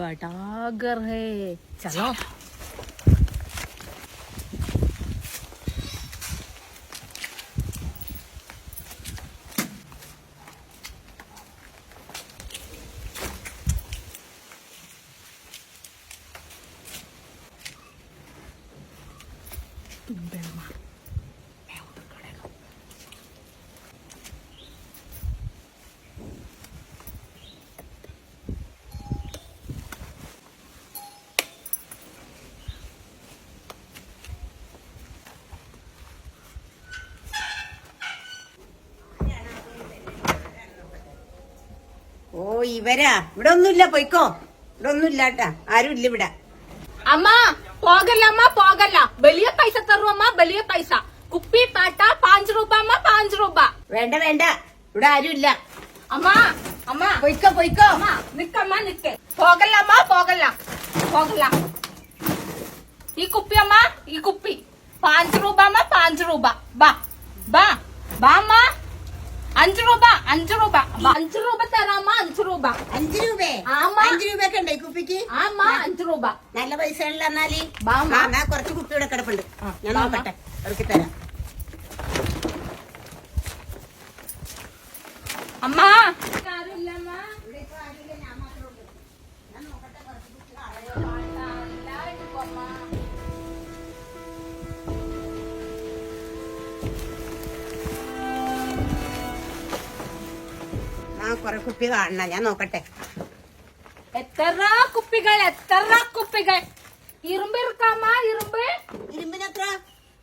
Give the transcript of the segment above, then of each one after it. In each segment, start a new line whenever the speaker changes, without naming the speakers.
बड़ा घर है, चलो। तुम बैल मार, मैं उधर खड़ेगा।
ഓ ഇവരാ ഇവിടെ ഒന്നുമില്ല പോയിക്കോ ഇവിടെ ഒന്നുമില്ല കേട്ടാ ആരും ഇല്ല ഇവിടെ
अम्मा पोगल अम्मा पोगल बलिया पैसा तरु अम्मा बलिया पैसा कुप्पी पाटा 5 रूपा अम्मा 5 रूपा
വേണ്ട വേണ്ട ഇവിടെ ആരും ഇല്ല
अम्मा अम्मा
പോയിക്കോ പോയിക്കോ
अम्मा निक्के पोगल अम्मा पोगल पोगल ई कुप्पी अम्मा ई कुप्पी 5 रूपा अम्मा 5 रूपा बा बा बा अम्मा 5 रूपा 5 रूपा 5 रूपा तरा अम्मा 5 रूपा
5 രൂപേ
ആമ്മ.
5 രൂപയൊക്കെ ഉണ്ട് ഈ കുപ്പിക്ക്
अम्मा 5 रूपा
നല്ല പൈസ ഉള്ള എന്നാല്
ബാ, അമ്മ.
ഞാൻ കുറച്ച് കുപ്പി ഇവിടെ കിടപ്പുണ്ട് ഞാൻ
ബാ,
നോക്കട്ടെ അവർക്ക് തരാം
अम्मा
ആ കൊറേ കുപ്പി കാണണ ഞാൻ നോക്കട്ടെ
എത്ര കുപ്പികൾ ഇരുമ്പ് ഇറക്കാമ്മ ഇരുമ്പ്
ഇരുമ്പിനെത്ര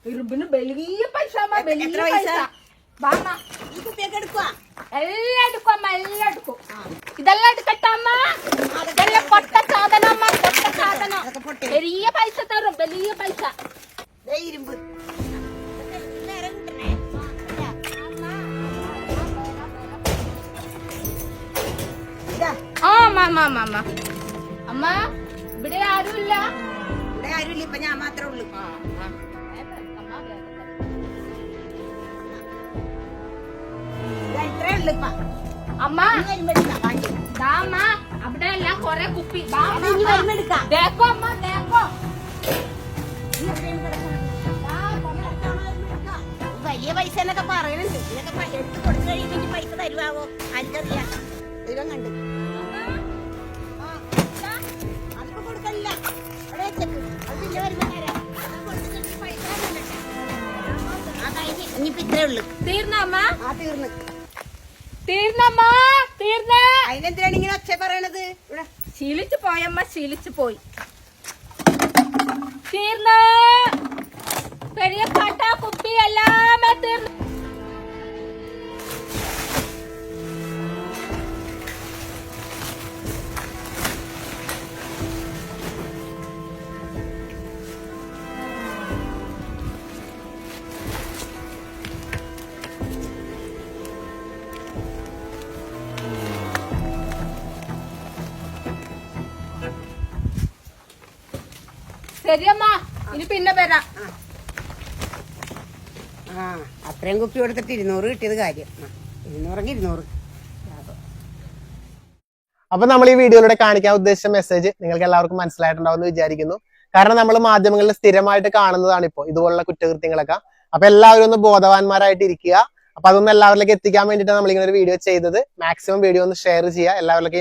ഇരുമ്പിന് വലിയ പൈസ അമ്മ, വലിയ
എത്ര പൈസ?
പൈസ വാമ്മ.
ഈ കുപ്പിയൊക്കെ എടുക്കുക
എല്ലാം എടുക്കും അമ്മ, എല്ലാം എടുക്കും. ഇതെല്ലാം എടുക്കട്ടെ അമ്മ, ഇതെല്ലാം പൊട്ട സാധനം അമ്മ, പൊട്ട സാധനം.
അതൊക്കെ പൊട്ടി
വലിയ പൈസ തരും, വലിയ പൈസ.
ദേ ഇരുമ്പ് ഇതൊക്കെ നേരം കിട്ടണേ ഇതാ
ആ അമ്മ അമ്മ ഇവിടെ ആരുമില്ല.
ഇവിടെ ആരുമില്ല ഇപ്പൊ ഞാൻ മാത്രമേ ഉള്ളൂ ഇതാ ഇത്രേ ഉള്ളു ഇപ്പൊ
അമ്മ
ഇനി വരുമ്പോ എടുക്കാം, വാങ്ങി.
ദാ അമ്മ അവിടെ എല്ലാം കൊറേ കുപ്പി. ദാ
അത്
അമ്മ,
ഇനി വരുമ്പോ എടുക്കാം.
ദേക്കോ അമ്മ ദേക്കോ.
ഇനി എവിടെയും കിടക്കണം.
ദാ കൊറേ
വലിയ പൈസ എന്നൊക്കെ പറയണുണ്ട് ഇതൊക്കെ എടുത്ത് കൊടുത്തു കഴിയുമ്പോ പൈസ തരുവാവോ അഞ്ചറിയാ ദൈവം കണ്ട് ആ, അതിപ്പോ കൊടുക്കണില്ല അവിടെ വെച്ചേക്ക് അത് പിന്നെ വരുമ്പോ തരാം അത് കൊടുത്തിട്ട് പൈസ തന്നിട്ട്. ആ കഴിഞ്ഞ് ഇനിയിപ്പോ ഇത്രേ ഉള്ളു
തീർന്നമ്മ
ആ തീർന്ന്
തീർന്നമ്മ തീർന്ന്.
അതിനെന്തിനാണ് ഇങ്ങനെ ഒച്ച പറയണത് ഇവിടെ
ശീലിച്ചു പോയമ്മ, ശീലിച്ചു പോയി. തീർന്ന് പെരിയ പാട്ട കുപ്പി എല്ലാമേ തീർന്നു. ശരിയമ്മ, ഇനി പിന്നെ വരാം.
ആ അത്രയും കുപ്പി കൊടുത്തിട്ട് 200 കിട്ടിയത് കാര്യം 200
അപ്പൊ നമ്മൾ ഈ വീഡിയോയിലൂടെ കാണിക്കാൻ ഉദ്ദേശിച്ച മെസ്സേജ് നിങ്ങൾക്ക് എല്ലാവർക്കും മനസ്സിലായിട്ടുണ്ടാവുമെന്ന് വിചാരിക്കുന്നു. കാരണം നമ്മൾ മാധ്യമങ്ങളിൽ സ്ഥിരമായിട്ട് കാണുന്നതാണ് ഇപ്പോൾ ഇതുപോലുള്ള കുറ്റകൃത്യങ്ങളൊക്കെ. അപ്പൊ എല്ലാവരും ഒന്ന് ബോധവാന്മാരായിട്ട് ഇരിക്കുക. അപ്പൊ അതൊന്നും എല്ലാവരിലേക്ക് എത്തിക്കാൻ വേണ്ടിയിട്ടാണ് നമ്മൾ ഇങ്ങനെ ഒരു വീഡിയോ ചെയ്തത്. മാക്സിമം വീഡിയോ ഒന്ന് ഷെയർ ചെയ്യുക എല്ലാവരിലേക്കും